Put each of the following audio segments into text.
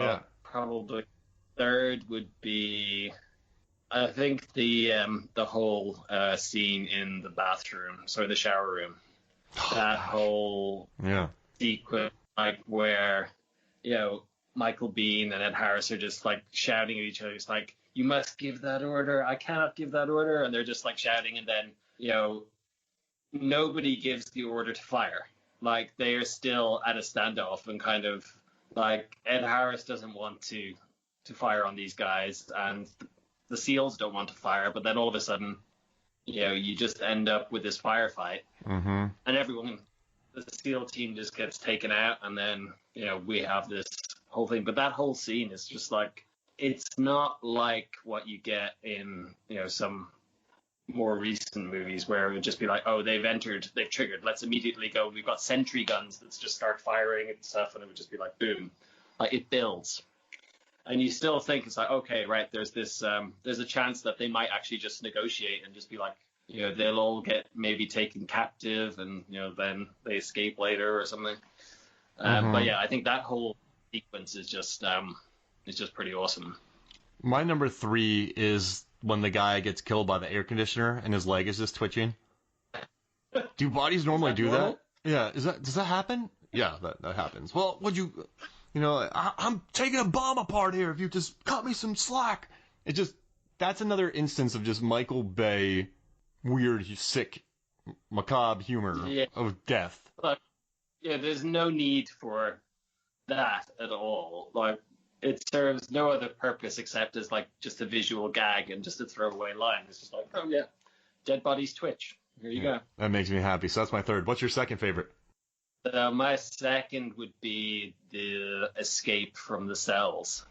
Yeah. Probably third would be, I think the whole scene in the bathroom, sorry, the shower room. That whole sequence, like where, Michael Biehn and Ed Harris are just like shouting at each other. It's like, you must give that order. I cannot give that order. And they're just like shouting. And then, nobody gives the order to fire. Like they are still at a standoff and kind of like Ed Harris doesn't want to fire on these guys. And the SEALs don't want to fire. But then all of a sudden, you just end up with this firefight. Mm-hmm. And everyone, the SEAL team just gets taken out. And then, we have this whole thing. But that whole scene is just like, it's not like what you get in, some more recent movies where it would just be like, oh, they've triggered, let's immediately go. We've got sentry guns, let's just start firing and stuff. And it would just be like, boom. Like it builds. And you still think it's like, okay, right, there's this, there's a chance that they might actually just negotiate and just be like, they'll all get maybe taken captive and, then they escape later or something. But yeah, I think that whole sequence is just pretty awesome. My number 3 is when the guy gets killed by the air conditioner and his leg is just twitching. Do bodies normally do that? Yeah. Does that happen? Yeah, that happens. Well, would you, I'm taking a bomb apart here. If you just cut me some slack. That's another instance of just Michael Bay, weird, sick, macabre humor of death. But, there's no need for that at all. Like, it serves no other purpose except as like just a visual gag and just a throwaway line. It's just like, oh yeah, dead bodies twitch. Here you go. That makes me happy. So that's my third. What's your second favorite? My second would be the escape from the cells,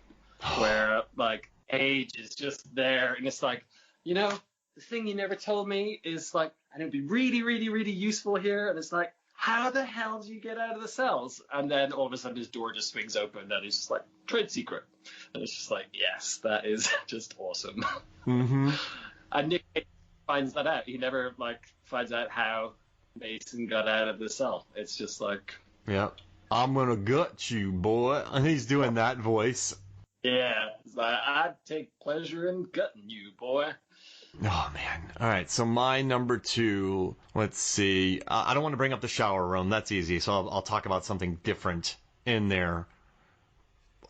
where like Cage is just there, and it's like, the thing you never told me is like, and it'd be really, really, really useful here, and it's like, how the hell do you get out of the cells? And then all of a sudden his door just swings open and he's just like, trade secret. And it's just like, yes, that is just awesome. Mm-hmm. And Nick Cage finds that out. He never finds out how Mason got out of the cell. It's just like, yeah, I'm gonna gut you, boy. And he's doing that voice. Yeah, it's like, I take pleasure in gutting you, boy. Oh, man. All right, so my number 2, let's see. I don't want to bring up the shower room. That's easy, so I'll talk about something different in there.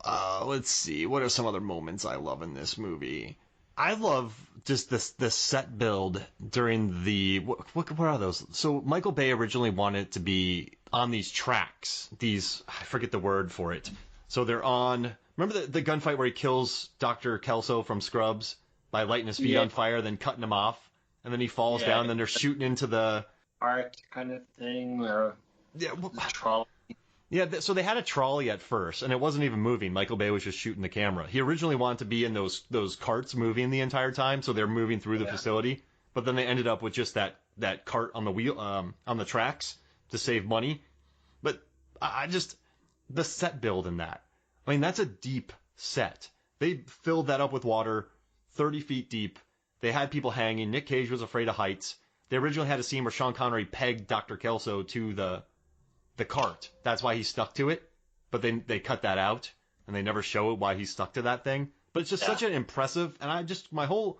Let's see. What are some other moments I love in this movie? I love just this set build during the... What are those? So Michael Bay originally wanted to be on these tracks. I forget the word for it. So they're on... Remember the gunfight where he kills Dr. Kelso from Scrubs? By lighting his feet on fire, then cutting him off, and then he falls down, and then they're shooting into the... Art kind of thing, or... Yeah, trolley. Yeah, so they had a trolley at first, and it wasn't even moving. Michael Bay was just shooting the camera. He originally wanted to be in those carts moving the entire time, so they're moving through the facility, but then they ended up with just that cart on the wheel, on the tracks to save money. But the set build in that, I mean, that's a deep set. They filled that up with water... 30 feet deep. They had people hanging. Nick Cage was afraid of heights. They originally had a scene where Sean Connery pegged Dr. Kelso to the cart. That's why he stuck to it. But then they cut that out, and they never show why he stuck to that thing. But it's just such an impressive, and my whole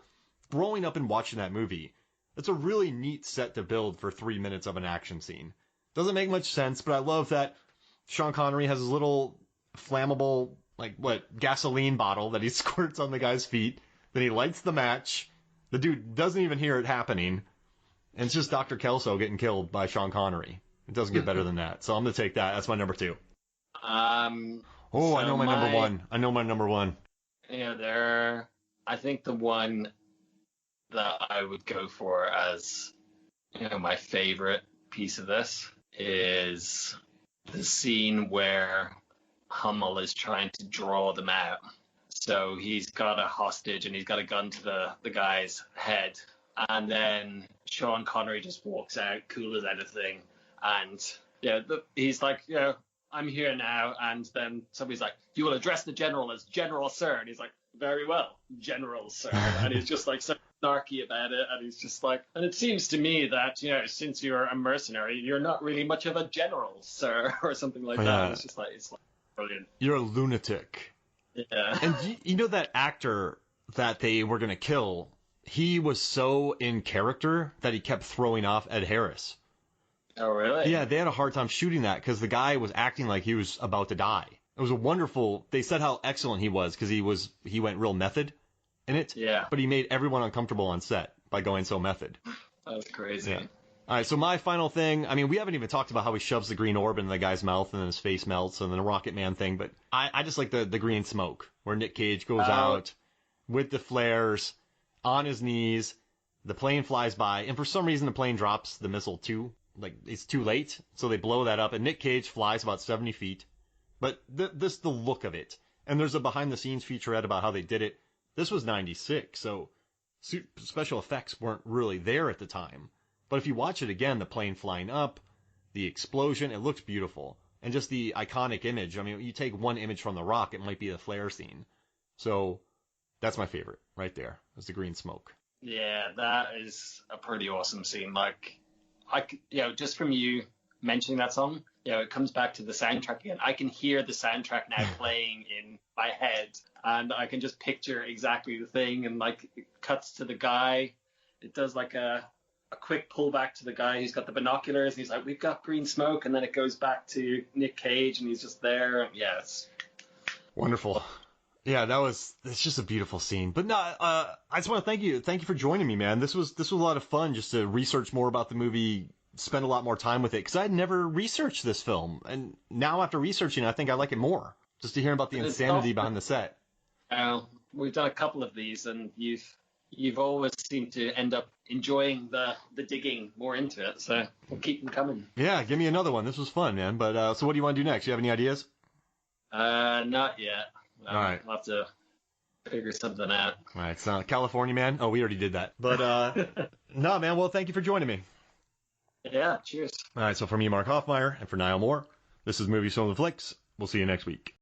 growing up and watching that movie, it's a really neat set to build for 3 minutes of an action scene. Doesn't make much sense, but I love that Sean Connery has his little flammable, gasoline bottle that he squirts on the guy's feet. Then he lights the match. The dude doesn't even hear it happening. And it's just Dr. Kelso getting killed by Sean Connery. It doesn't get better than that. So I'm going to take that. That's my number 2. I know my number 1. I know my number 1. Yeah, I think the one that I would go for as, my favorite piece of this is the scene where Hummel is trying to draw them out. So he's got a hostage and he's got a gun to the guy's head. And then Sean Connery just walks out, cool as anything. And he's like, I'm here now. And then somebody's like, you will address the general as General Sir. And he's like, very well, General Sir. And he's just like so snarky about it. And he's just like, and it seems to me that, since you're a mercenary, you're not really much of a general, sir, or something like that. And it's like brilliant. You're a lunatic. Yeah. And you know that actor that they were going to kill, he was so in character that he kept throwing off Ed Harris. Oh, really? Yeah, they had a hard time shooting that because the guy was acting like he was about to die. It was a wonderful. They said how excellent he was because he went real method in it. Yeah. But he made everyone uncomfortable on set by going so method. That's crazy. Yeah. All right, so my final thing, I mean, we haven't even talked about how he shoves the green orb into the guy's mouth and then his face melts and then the Rocket Man thing, but I just like the green smoke where Nick Cage goes out with the flares on his knees, the plane flies by, and for some reason the plane drops the missile too. Like, it's too late, so they blow that up, and Nick Cage flies about 70 feet. But this the look of it. And there's a behind-the-scenes featurette about how they did it. This was 96, so special effects weren't really there at the time. But if you watch it again, the plane flying up, the explosion, it looks beautiful. And just the iconic image. I mean, you take one image from The Rock, it might be the flare scene. So that's my favorite right there. Is the green smoke. Yeah, that is a pretty awesome scene. Like, just from you mentioning that song, it comes back to the soundtrack again. I can hear the soundtrack now playing in my head, and I can just picture exactly the thing. And like, it cuts to the guy. It does like a quick pullback to the guy who's got the binoculars, and he's like, "We've got green smoke," and then it goes back to Nick Cage, and he's just there. Yeah, it's wonderful. Yeah, it's just a beautiful scene. But no, I just want to thank you for joining me, man. This was a lot of fun just to research more about the movie, spend a lot more time with it, because I had never researched this film, and now after researching it, I think I like it more, just to hear about the insanity behind the set. We've done a couple of these, and you've always seemed to end up enjoying the digging more into it, so we'll keep them coming. Yeah, give me another one. This was fun, man. But so what do you want to do next? You have any ideas? Not yet. All right. I'll have to figure something out. All right, so California Man. Oh, we already did that. But no, man. Well, thank you for joining me. Yeah, cheers. All right, so for me, Mark Hoffmeyer, and for Niall Moore, this is Movies, Films, and Flicks. We'll see you next week.